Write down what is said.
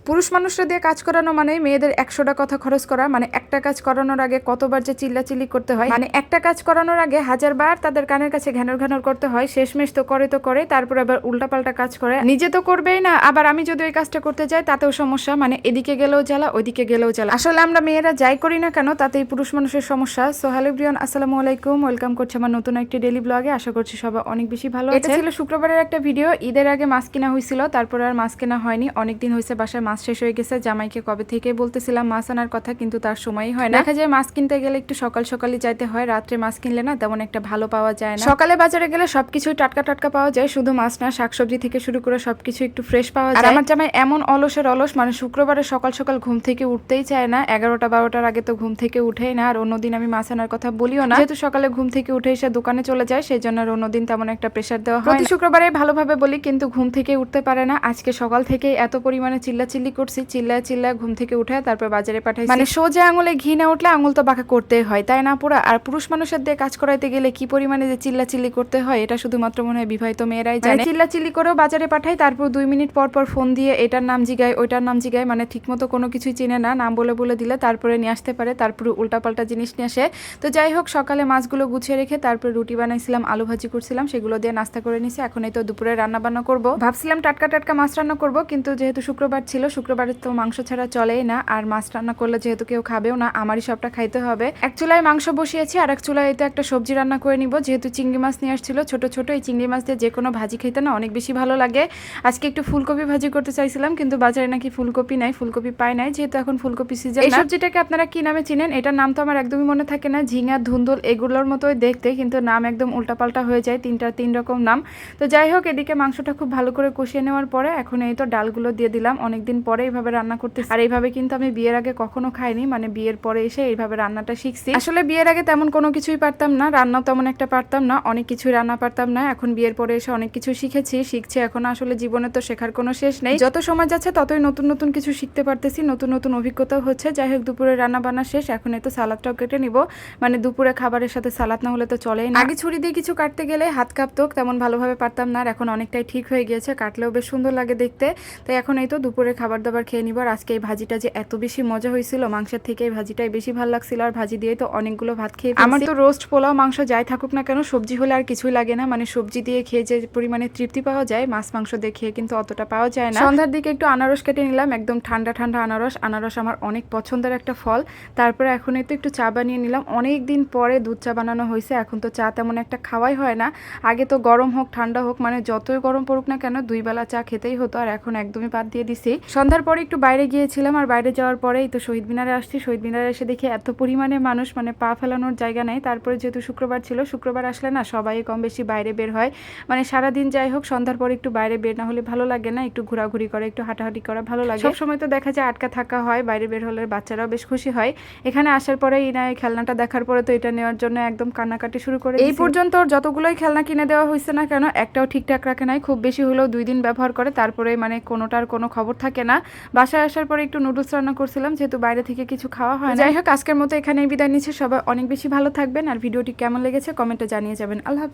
পুরুষ মানুষরা দিয়ে কাজ করানো মানে মেয়েদের 100টা কথা খরচ করা, মানে একটা কাজ করানোর আগে কতবার যে চিল্লাচিল্লি করতে হয়, মানে একটা কাজ করানোর আগে 1000বার তাদের কানের কাছে ঘ্যানর ঘ্যানর করতে হয়। শেষমেশ তো করে তারপর আবার উল্টাপাল্টা কাজ করে, নিজে তো করবেই না, আবার আমি যদি ওই কাজটা করতে যাই তাতেও সমস্যা, মানে এদিকে গেলেও জ্বালা ওইদিকে গেলেও জ্বালা। আসলে আমরা মেয়েরা যাই করি না কেন তাতেই পুরুষ মানুষের সমস্যা। সো হ্যালো এভরিওয়ান, আসসালামু আলাইকুম, ওয়েলকাম করছি আমার নতুন একটি ডেইলি ব্লগে। আশা করছি সবাই অনেক বেশি ভালো আছে। এটা ছিল শুক্রবারের একটা ভিডিও। ঈদের আগে মাছ কিনা হয়েছিল, তারপর আর মাছ কেনা হয়নি। অনেকদিন হয়েছে বাসায় মাছ শেষ হয়ে গেছে। জামাইকে কবে থেকে বলতেছিলাম মাছ আনার কথা, কিন্তু তার সময়ই হয় না। দেখা যায় মাছ কিনতে গেলে একটু সকাল সকালই যাইতে হয়, রাত্রে মাছ কিনলে না তেমন একটা ভালো পাওয়া যায় না। সকালে বাজারে গেলে সবকিছুই টাটকা টাটকা পাওয়া যায়, শুধু মাছ না, শাকসবজি থেকে শুরু করে সবকিছু একটু ফ্রেশ পাওয়া যায়। আর আমার জামাই এমন অলসের অলস, মানে শুক্রবারে সকাল সকাল ঘুম থেকে উঠতেই চায় না। 11টা 12টার আগে তো ঘুম থেকে উঠেই না। আর অন্যদিন আমি মাছ আনার কথা বলিও না, যেহেতু সকালে ঘুম থেকে উঠে এসে দোকানে চলে যায়, সেই জন্য আর অন্যদিন তেমন একটা প্রেশার দেওয়া হয়। প্রতি শুক্রবারে ভালোভাবে বলি, কিন্তু ঘুম থেকে উঠতে পারে না। আজকে সকাল থেকে এত পরিমাণে চিল্লাচিল্লি করছি, চিল্লা ঘুম থেকে উঠে তারপর বাজারে পাঠাইছি। মানে সোজা আঙুলে ঘি না উঠলে আঙুল তো বাঁকা করতেই হয়, তাই না পুরা? আর পুরুষ মানুষের দিয়ে কাজ করাইতে গেলে কি পরিমাণে যে চিল্লাচিল্লি করতে হয় এটা শুধুমাত্র মনে হয় বিবাহিত মেয়েরাই জানে। চিল্লাচিল্লি করেও বাজারে পাঠাই, তারপর 2 মিনিট পর পর ফোন দিয়ে এটার নাম জিগায় ওইটার নাম জিগায়, মানে ঠিকমতো কোনো কিছুই চিনে না। নাম বলে বলে দিলে তারপরে নিয়ে আসতে পারে, তারপরে উল্টাপাল্টা জিনিস নিয়ে আসে। তো যাই হোক, সকালে মাছগুলো গুছিয়ে রেখে তারপর রুটি বানাইছিলাম, আলু ভাজি করছিলাম, সেগুলো দিয়ে নাস্তা করে নিছি। এখন এই তো দুপুরে রান্না বান্না করবো। ভাবছিলাম টাটকা টাটকা মাছ রান্না করবো, কিন্তু যেহেতু শুক্রবার ছিল, শুক্রবারে তো মাংস ছাড়া চলেই না। আর মাছ রান্না করলে যেহেতু কেউ খাবেও না, আমারই সবটা খাইতে হবে। এক চুলায় মাংস বসিয়েছি, আর এক চুলায় এতে একটা সবজি রান্না করে নিব। যেহেতু চিংড়ি মাছ নিয়ে আসছিল ছোট ছোট, এই চিংড়ি মাছ দিয়ে যে কোনো ভাজি খেতে না অনেক বেশি ভালো লাগে। আজকে একটু ফুলকপি ভাজি করতে চাইছিলাম, কিন্তু বাজারে নাকি ফুলকপি নাই, ফুলকপি পাই নাই, যেহেতু এখন ফুলকপি সিজন। এই সবজিটাকে আপনারা কি নামে চিনেন? এটার নাম তো আমার একদমই মনে থাকে না। ঝিঙা, ধুন্দুল এগুলোর মতোই দেখতে, কিন্তু নাম একদম উল্টাপাল্টা হয়ে যায়, 3 রকম নাম। তো যাই হোক, এদিকে মাংসটা খুব ভালো করে কষিয়ে নেওয়ার পরে এখন এই তো ডালগুলো দিয়ে দিলাম। অনেকদিন পরে এইভাবে রান্না করতেছি, আর এইভাবে কিন্তু আমি বিয়ের আগে কখনো খাইনি, মানে বিয়ের পরে এসে এইভাবে রান্নাটা শিখছি। আসলে বিয়ের আগে তেমন কোনো কিছুই পারতাম না, রান্নাও তেমন একটা পারতাম না, অনেক কিছুই রান্না পারতাম না। এখন বিয়ের পরে এসে অনেক কিছু শিখছি। এখন আসলে জীবনে তো শেখার কোনো শেষ নেই, যত সময় যাচ্ছে ততই নতুন নতুন কিছু শিখতে পারতেছি, নতুন নতুন অভিজ্ঞতাও হচ্ছে। যাই হোক, দুপুরে রান্না বান্না শেষ, এখন এই তো সালাদটাও কেটে নিব। মানে দুপুরে খাবারের সাথে সালাদ না হলে তো চলেই না। আগে ছুরি দিয়ে কিছু কাটতে গেলে হাত কাঁপতো, তেমন ভালোভাবে পারতাম না, আর এখন অনেকটাই ঠিক হয়ে গিয়েছে, কাটলেও বেশ সুন্দর লাগে দেখতে। তাই এখন এই তো দুপুরে খাবার দাবার খেয়ে নিব। আর আজকে এই ভাজিটা যে এত বেশি মজা হয়েছিল, মাংসের থেকে এই ভাজিটাই বেশি ভালো লাগছিল, আর ভাজি দিয়ে তো অনেকগুলো ভাত খেয়ে ফেলছি। আমার তো রোস্ট, পোলাও, মাংস যাই থাকুক না কেন, সবজি হলে আর কিছুই লাগে না। মানে সবজি দিয়ে খেয়ে যে পরিমাণে তৃপ্তি পাওয়া যায়, মাছ মাংস দিয়ে খেয়ে কিন্তু অতটা পাওয়া যায় না। সন্ধ্যার দিকে একটু আনারস কেটে নিলাম, একদম ঠান্ডা ঠান্ডা আনারস। আনারস আমার অনেক পছন্দের একটা ফল। তারপরে এখন এই তো একটু চা বানিয়ে নিলাম। অনেক দিন পরে দুধ চা বানানো হয়েছে। এখন তো চা তেমন একটা খাওয়াই হয় না। আগে তো গরম হোক ঠান্ডা হোক, মানে যতই গরম পড়ুক না কেন 2 বেলা চা খেতেই হতো, আর এখন একদমই বাদ দিয়ে দিছি। সন্ধ্যার পরে একটু বাইরে গিয়েছিলাম, আর বাইরে যাওয়ার পরেই তো শহীদ মিনারে আসছি। শহীদ মিনারে এসে দেখি এত পরিমাণে মানুষ, মানে পা ফেলানোর জায়গা নেই। তারপরে যেহেতু শুক্রবার ছিল, শুক্রবার আসলে না সবাই কম বেশি বাইরে বের হয়, মানে সারাদিন। যাই হোক, সন্ধ্যার পরে একটু বাইরে বের না হলে ভালো লাগে না, একটু ঘোরাঘুরি করে, একটু হাঁটাহাঁটি করা ভালো লাগে। সবসময় তো দেখা যায় আটকা থাকা হয়, বাইরে বের হলে বাচ্চারাও বেশ খুশি হয়। এখানে আসার পরে এই খেলনাটা দেখার পরে তো এটা নেওয়ার জন্য একদম কান্নাকাটি শুরু করে। এই পর্যন্ত ওর যতগুলোই খেলনা কিনে দেওয়া হয়েছে না কেন, একটাও ঠিকঠাক রাখে নাই। খুব বেশি হলেও 2 দিন ব্যবহার করে, তারপরে মানে কোনোটার কোনো খবর থাকে না। বাসায় আসার পরে একটু নুডলস রান্না করছিলাম, যেহেতু বাইরে থেকে কিছু খাওয়া হয় না। যাই হোক, আজকের মতো এখানেই বিদায় নিচ্ছি। সবাই অনেক বেশি ভালো থাকবেন, আর ভিডিওটি কেমন লেগেছে কমেন্টে জানিয়ে যাবেন। আল্লাহ হাফেজ।